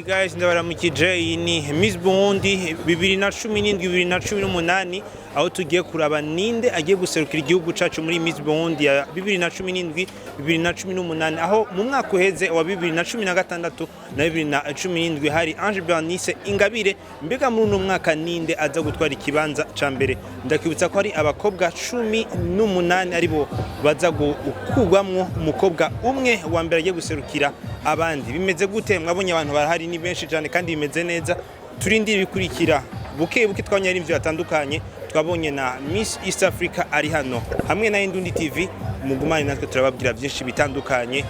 guys, ndabaramukije. Iyi ni Miss Burundi 2017-2018 aho tugiye kuraba ninde agiye guserukira igihugu cacu muri Miss Burundi ya 2017-2018 aho mu mwaka uheze wa 2016 na 2017 hari Ange Bernice Ingabire. Mbega muri uno mwaka ninde aza gutwara ikibanza ca mbere? Ndakibutsa ko ari abakobwa 18 aribo baza gukugwamwo umukobwa umwe wa mbere agiye guserukira abandi. Bimeze gute? Mwabonye abantu barahari ni benshi cyane kandi bimeze neza. Turindira bikurikira buke twabonye ari imvyo atandukanye. Twabonye na Miss East Africa ari hano hamwe na Indundi TV. Mugumane natwe turababwira byinshi bitandukanye.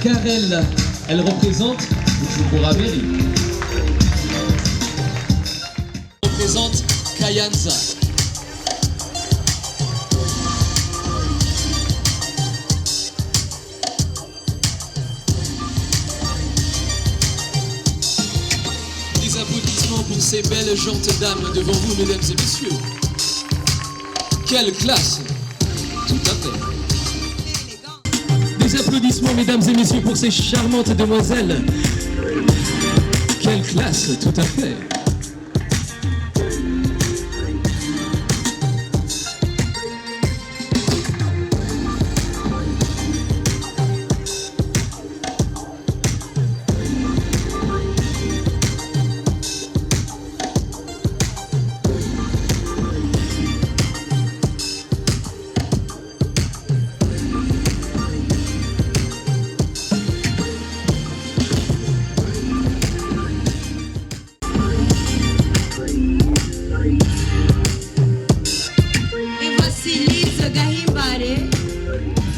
Karel, elle représente Bujumbura-Mairie. Elle représente Kayanza. Des applaudissements pour ces belles gentes dames devant vous, mesdames et messieurs. Quelle classe! Tout à fait. Des applaudissements, mesdames et messieurs, pour ces charmantes demoiselles. Quelle classe, tout à fait.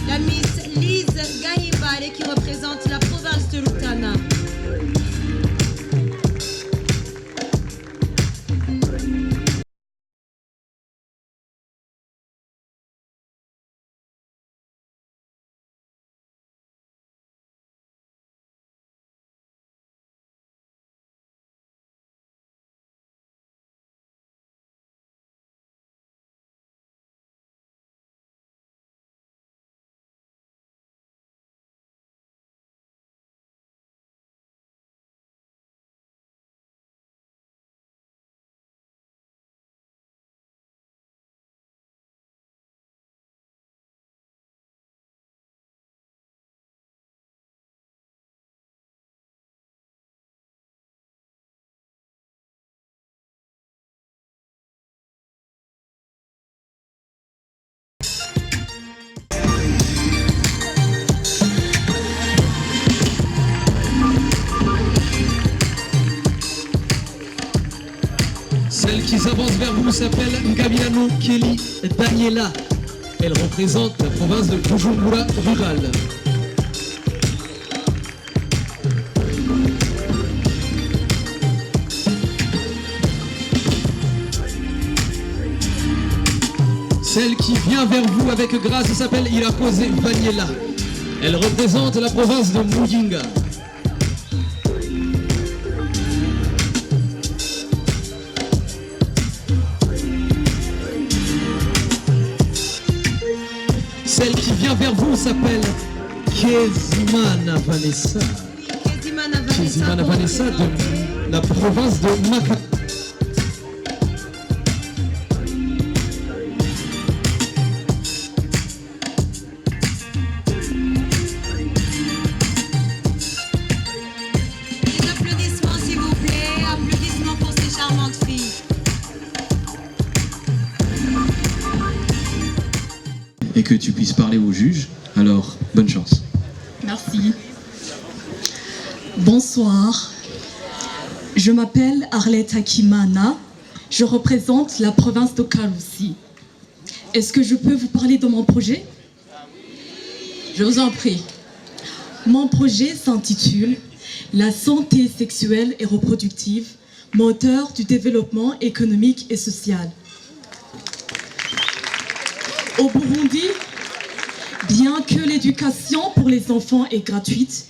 La Miss Lise Gahimbare qui représente la province de Rutana. Celle qui s'avance vers vous s'appelle Ngabiano Kelly Daniela. Elle représente la province de Bujumbura rurale. Celle qui vient vers vous avec grâce s'appelle Irakoze Vaniela. Elle représente la province de Muyinga. Celle qui vient vers vous s'appelle Kezimana Vanessa. Kezimana Vanessa de la province de Maka. Des applaudissements s'il vous plaît, applaudissements pour ces charmantes filles. Et que tu puisses parler au juge, alors bonne chance. Merci. Bonsoir. Je m'appelle Arlette Hakimana. Je représente la province de Kalousie. Est-ce que je peux vous parler de mon projet? Je vous en prie. Mon projet s'intitule « La santé sexuelle et reproductive, moteur du développement économique et social ». Au Burundi, bien que l'éducation pour les enfants est gratuite,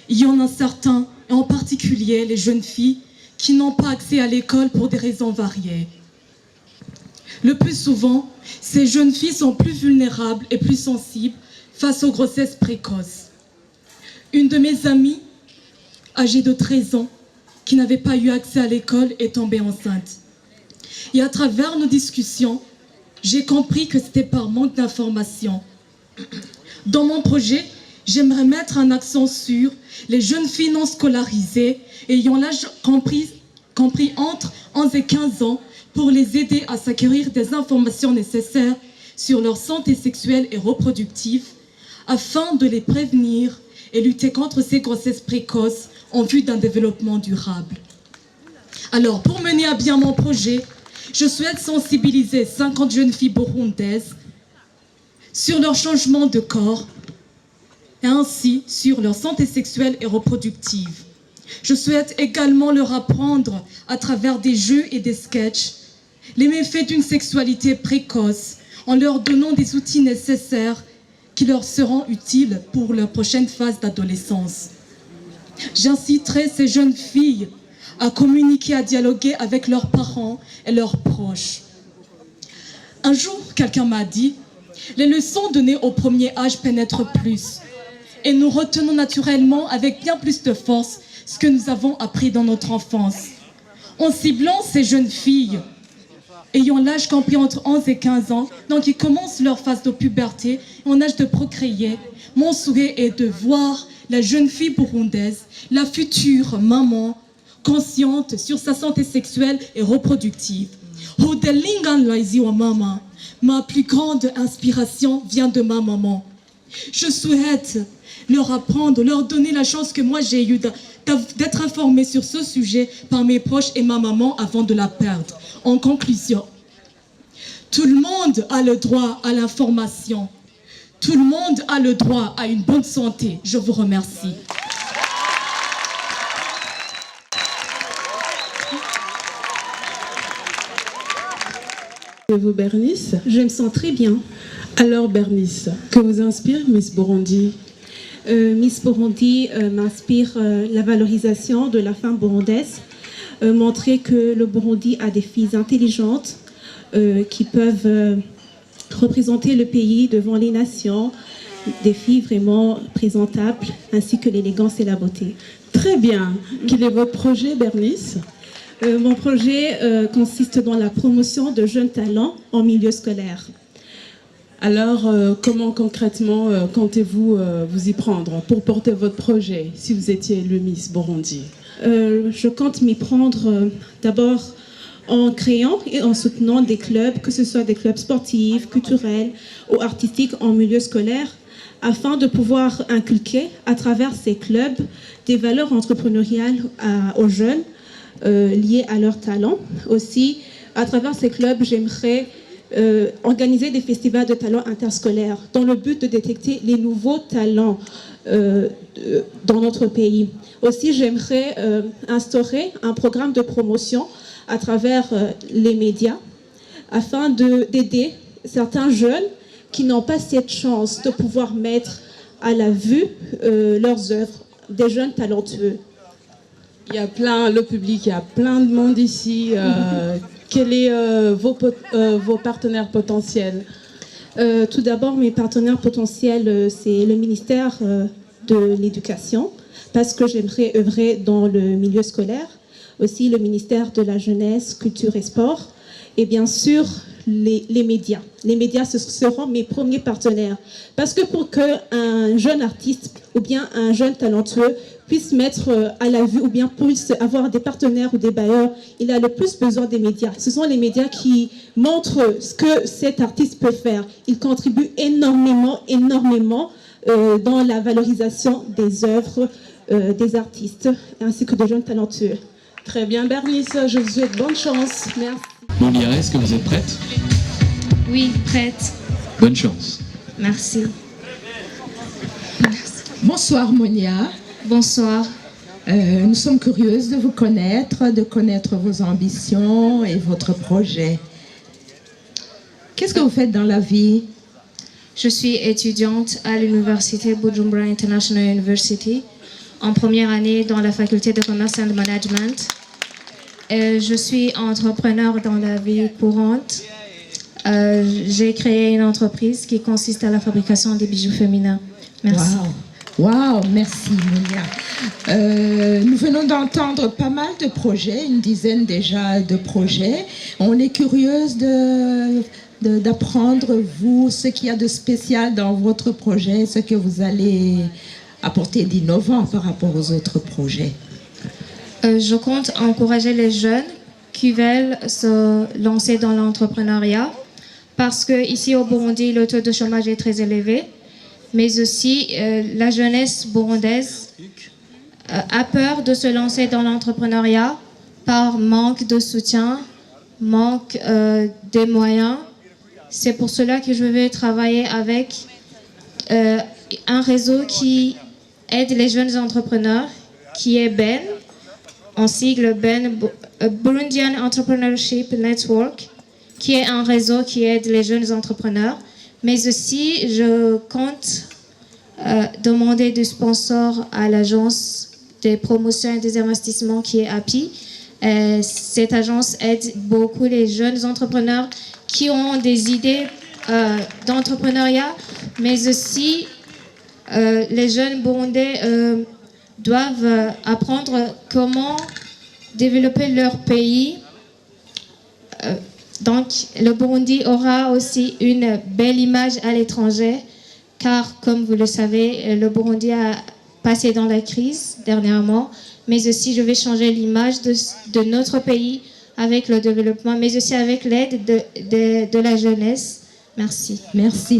il y en a certains, et en particulier les jeunes filles, qui n'ont pas accès à l'école pour des raisons variées. Le plus souvent, ces jeunes filles sont plus vulnérables et plus sensibles face aux grossesses précoces. Une de mes amies, âgée de 13 ans, qui n'avait pas eu accès à l'école, est tombée enceinte. Et à travers nos discussions, j'ai compris que c'était par manque d'informations. Dans mon projet, j'aimerais mettre un accent sur les jeunes filles non scolarisées ayant l'âge compris entre 11 et 15 ans pour les aider à s'acquérir des informations nécessaires sur leur santé sexuelle et reproductive afin de les prévenir et lutter contre ces grossesses précoces en vue d'un développement durable. Alors, pour mener à bien mon projet, je souhaite sensibiliser 50 jeunes filles burundaises sur leur changement de corps et ainsi sur leur santé sexuelle et reproductive. Je souhaite également leur apprendre à travers des jeux et des sketchs les méfaits d'une sexualité précoce en leur donnant des outils nécessaires qui leur seront utiles pour leur prochaine phase d'adolescence. J'inciterai ces jeunes filles à communiquer, à dialoguer avec leurs parents et leurs proches. Un jour, quelqu'un m'a dit « Les leçons données au premier âge pénètrent plus et nous retenons naturellement avec bien plus de force ce que nous avons appris dans notre enfance. » En ciblant ces jeunes filles ayant l'âge compris entre 11 et 15 ans, donc qui commencent leur phase de puberté, en âge de procréer, mon souhait est de voir la jeune fille burundaise, la future maman, consciente sur sa santé sexuelle et reproductive. Ma plus grande inspiration vient de ma maman. Je souhaite leur apprendre, leur donner la chance que moi j'ai eue d'être informée sur ce sujet par mes proches et ma maman avant de la perdre. En conclusion, tout le monde a le droit à l'information. Tout le monde a le droit à une bonne santé. Je vous remercie. Et vous, Bernice? Je me sens très bien. Alors, Bernice, que vous inspire Miss Burundi? Miss Burundi m'inspire la valorisation de la femme burundaise, montrer que le Burundi a des filles intelligentes qui peuvent représenter le pays devant les nations, des filles vraiment présentables, ainsi que l'élégance et la beauté. Très bien. Quel est votre projet, Bernice? Mon projet consiste dans la promotion de jeunes talents en milieu scolaire. Alors, comment concrètement comptez-vous vous y prendre pour porter votre projet si vous étiez élu Miss Burundi? Je compte m'y prendre d'abord en créant et en soutenant des clubs, que ce soit des clubs sportifs, culturels ou artistiques en milieu scolaire, afin de pouvoir inculquer à travers ces clubs des valeurs entrepreneuriales aux jeunes liées à leurs talents. Aussi, à travers ces clubs, j'aimerais organiser des festivals de talents interscolaires dans le but de détecter les nouveaux talents dans notre pays. Aussi, j'aimerais instaurer un programme de promotion à travers les médias afin d'aider certains jeunes qui n'ont pas cette chance de pouvoir mettre à la vue leurs œuvres, des jeunes talentueux. Il y a le public, il y a plein de monde ici. Quels sont vos partenaires potentiels? Tout d'abord, mes partenaires potentiels, c'est le ministère de l'Éducation, parce que j'aimerais œuvrer dans le milieu scolaire, aussi le ministère de la Jeunesse, Culture et Sport, et bien sûr les médias. Les médias, ce seront mes premiers partenaires. Parce que pour qu'un jeune artiste ou bien un jeune talentueux puisse mettre à la vue ou bien puisse avoir des partenaires ou des bailleurs, il a le plus besoin des médias. Ce sont les médias qui montrent ce que cet artiste peut faire. Ils contribuent énormément dans la valorisation des œuvres des artistes ainsi que des jeunes talentueux. Très bien, Bernice, je vous souhaite bonne chance. Merci. Monia, est-ce que vous êtes prête? Oui, prête. Bonne chance. Merci. Bonsoir Monia. Bonsoir. Nous sommes curieuses de vous connaître, de connaître vos ambitions et votre projet. Qu'est-ce que vous faites dans la vie? Je suis étudiante à l'université Bujumbura International University en première année dans la faculté de commerce and management. Je suis entrepreneur dans la vie courante. J'ai créé une entreprise qui consiste à la fabrication des bijoux féminins. Merci. Wow, merci Monia. Nous venons d'entendre pas mal de projets, une dizaine déjà de projets. On est curieuse d'apprendre, vous, ce qu'il y a de spécial dans votre projet, ce que vous allez apporter d'innovant par rapport aux autres projets. Je compte encourager les jeunes qui veulent se lancer dans l'entrepreneuriat parce qu'ici au Burundi, le taux de chômage est très élevé, mais aussi la jeunesse burundaise a peur de se lancer dans l'entrepreneuriat par manque de soutien, manque de moyens. C'est pour cela que je vais travailler avec un réseau qui aide les jeunes entrepreneurs, qui est BEN, en sigle BEN, Burundian Entrepreneurship Network, qui est un réseau qui aide les jeunes entrepreneurs. Mais aussi, je compte demander du sponsor à l'agence des promotions et des investissements qui est API. Cette agence aide beaucoup les jeunes entrepreneurs qui ont des idées d'entrepreneuriat, mais aussi les jeunes burundais doivent apprendre comment développer leur pays. Donc, le Burundi aura aussi une belle image à l'étranger, car, comme vous le savez, le Burundi a passé dans la crise dernièrement, mais aussi je vais changer l'image de notre pays avec le développement, mais aussi avec l'aide de la jeunesse. Merci. Merci.